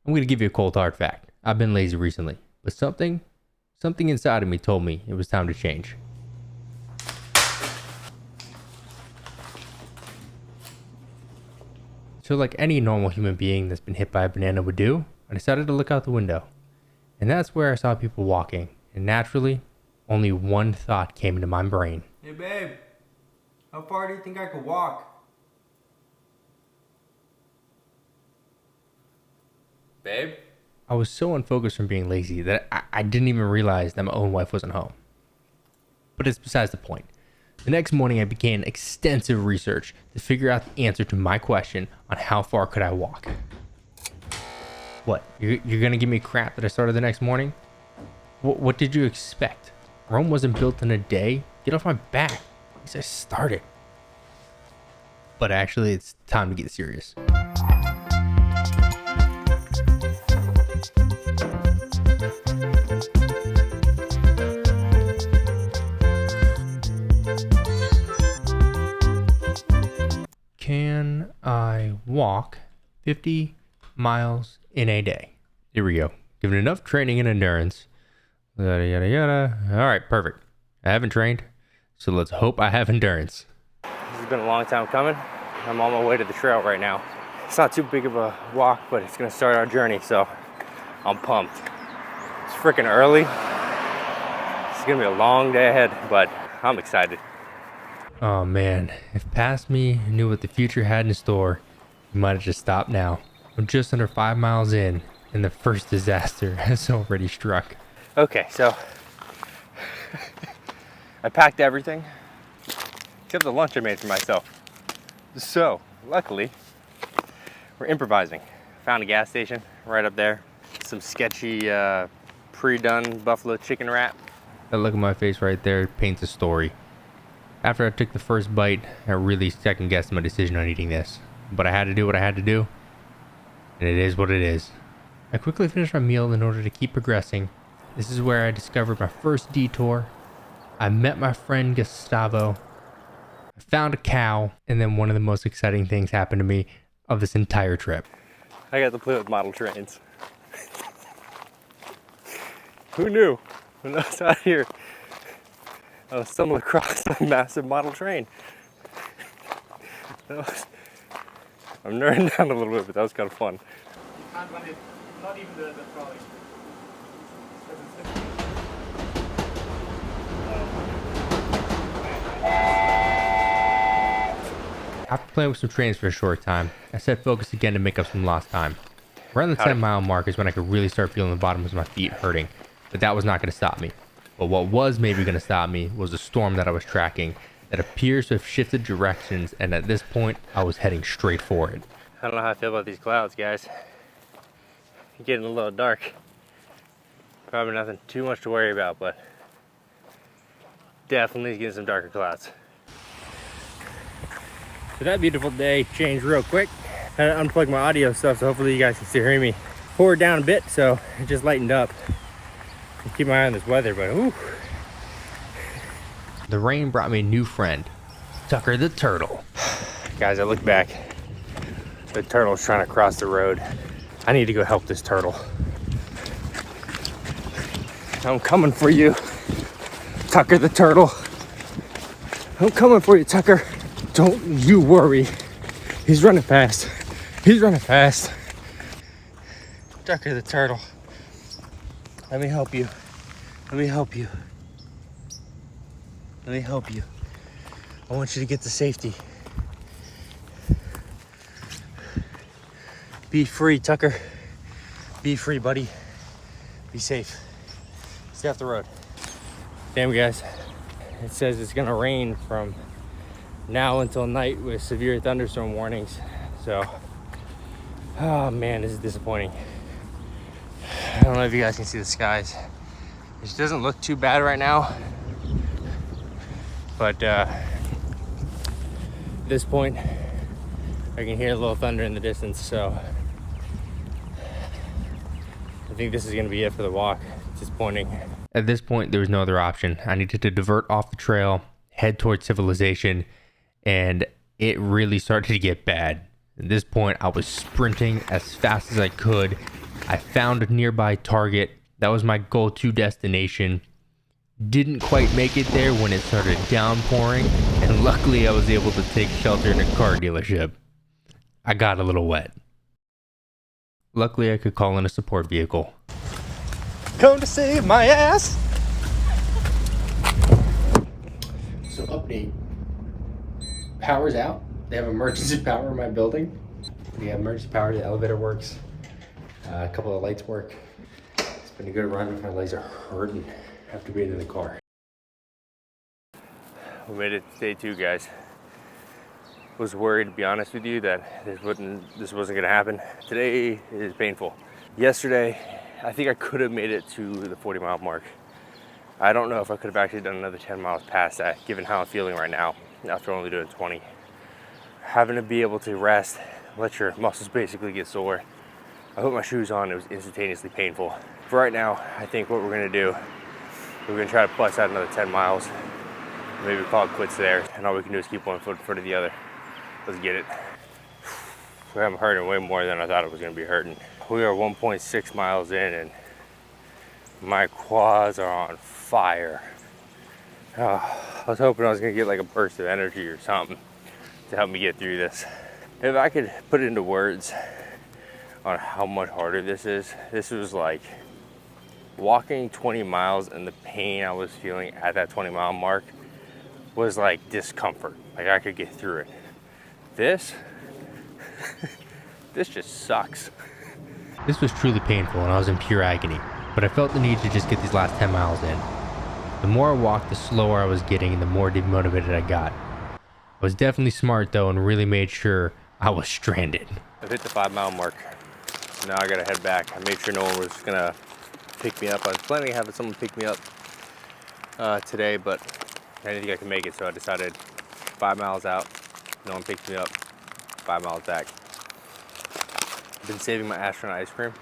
I'm gonna give you a cold hard fact. I've been lazy recently, but something inside of me told me it was time to change. So like any normal human being that's been hit by a banana would do, I decided to look out the window. And that's where I saw people walking. And naturally, only one thought came into my brain. Hey babe, how far do you think I could walk? Babe? I was so unfocused from being lazy that I didn't even realize that my own wife wasn't home. But it's besides the point. The next morning I began extensive research to figure out the answer to my question on how far could I walk. What, you're gonna give me crap that I started the next morning? What did you expect? Rome wasn't built in a day. Get off my back. At least I started. But actually it's time to get serious. Can I walk 50 miles in a day? Here we go. Given enough training and endurance. Yada, yada, yada. All right, perfect. I haven't trained, so let's hope I have endurance. This has been a long time coming. I'm on my way to the trail right now. It's not too big of a walk, but it's gonna start our journey, so I'm pumped. It's freaking early. It's gonna be a long day ahead, but I'm excited. Oh man, if past me knew what the future had in store, he might have just stopped now. I'm just under 5 miles in, and the first disaster has already struck. Okay, so I packed everything except the lunch I made for myself. So, luckily, we're improvising. Found a gas station right up there. Some sketchy pre-done buffalo chicken wrap. That look at my face right there paints a story. After I took the first bite, I really second-guessed my decision on eating this. But I had to do what I had to do, and it is what it is. I quickly finished my meal in order to keep progressing. This is where I discovered my first detour. I met my friend Gustavo. I found a cow, and then one of the most exciting things happened to me of this entire trip. I got to play with model trains. Who knew? When I was out here, I was stumbled across a massive model train. I'm nerding down a little bit, but that was kind of fun. You can't run it, not even the trolley. After playing with some trains for a short time, I set focus again to make up some lost time. Around the 10-mile mark is when I could really start feeling the bottoms of my feet hurting, but that was not going to stop me. But what was maybe going to stop me was the storm that I was tracking that appears to have shifted directions, and at this point, I was heading straight for it. I don't know how I feel about these clouds, guys. It's getting a little dark. Probably nothing too much to worry about, but definitely getting some darker clouds. So that beautiful day changed real quick. I had to unplug my audio stuff, so hopefully you guys can still hear me. Poured down a bit, so it just lightened up. Keep my eye on this weather, but ooh. The rain brought me a new friend, Tucker the turtle. Guys, I look back. The turtle's trying to cross the road. I need to go help this turtle. I'm coming for you, Tucker the turtle. I'm coming for you, Tucker. Don't you worry. He's running fast. He's running fast. Tucker the turtle. Let me help you. Let me help you. Let me help you. I want you to get to safety. Be free, Tucker. Be free, buddy. Be safe. Stay off the road. Damn, guys. It says it's gonna rain from now until night with severe thunderstorm warnings. So, oh man, this is disappointing. I don't know if you guys can see the skies. It doesn't look too bad right now. But at this point, I can hear a little thunder in the distance, so I think this is gonna be it for the walk. It's disappointing. At this point, there was no other option. I needed to divert off the trail, head towards civilization, and it really started to get bad. At this point, I was sprinting as fast as I could, I found a nearby target. That was my go-to destination. Didn't quite make it there when it started downpouring, and luckily I was able to take shelter in a car dealership. I got a little wet. Luckily I could call in a support vehicle. Come to save my ass. So update. Power's out. They have emergency power in my building. We have emergency power, the elevator works. A couple of lights work. It's been a good run. My legs are hurting after being in the car. We made it to day 2, guys. Was worried, to be honest with you, that this wasn't gonna happen. Today is painful. Yesterday, I think I could have made it to the 40-mile mark. I don't know if I could have actually done another 10 miles past that, given how I'm feeling right now after only doing 20. Having to be able to rest, let your muscles basically get sore. I put my shoes on, it was instantaneously painful. For right now, I think what we're gonna do, we're gonna try to bust out another 10 miles. Maybe call it quits there, and all we can do is keep one foot in front of the other. Let's get it. I'm hurting way more than I thought it was gonna be hurting. We are 1.6 miles in, and my quads are on fire. I was hoping I was gonna get like a burst of energy or something to help me get through this. If I could put it into words on how much harder this was like walking 20 miles, and the pain I was feeling at that 20-mile mark was like discomfort. Like I could get through it. This just sucks. This was truly painful and I was in pure agony, but I felt the need to just get these last 10 miles in. The more I walked, the slower I was getting and the more demotivated I got. I was definitely smart though and really made sure I was stranded. I've hit the 5-mile mark. Now I gotta head back. I made sure no one was gonna pick me up. I was planning on having someone pick me up today, but I didn't think I could make it, so I decided 5 miles out, no one picked me up, 5 miles back. I've been saving my astronaut ice cream,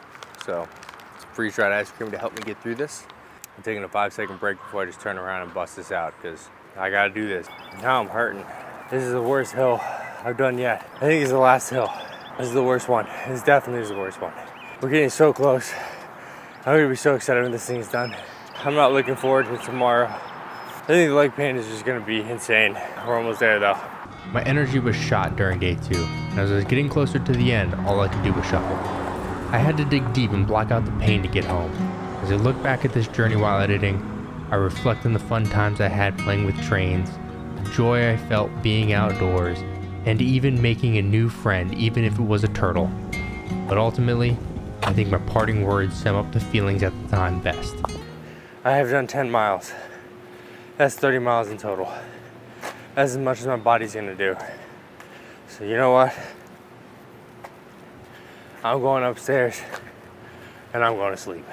so it's freeze-dried ice cream to help me get through this. I'm taking a 5-second break before I just turn around and bust this out, because I gotta do this. Now I'm hurting. This is the worst hill I've done yet. I think it's the last hill. This is the worst one. This definitely is the worst one. We're getting so close. I'm gonna be so excited when this thing is done. I'm not looking forward to tomorrow. I think the leg pain is just gonna be insane. We're almost there though. My energy was shot during day 2, and as I was getting closer to the end, all I could do was shuffle. I had to dig deep and block out the pain to get home. As I look back at this journey while editing, I reflect on the fun times I had playing with trains, the joy I felt being outdoors, and even making a new friend, even if it was a turtle. But ultimately, I think my parting words sum up the feelings at the time best. I have done 10 miles. That's 30 miles in total. That's as much as my body's gonna do. So you know what? I'm going upstairs and I'm going to sleep.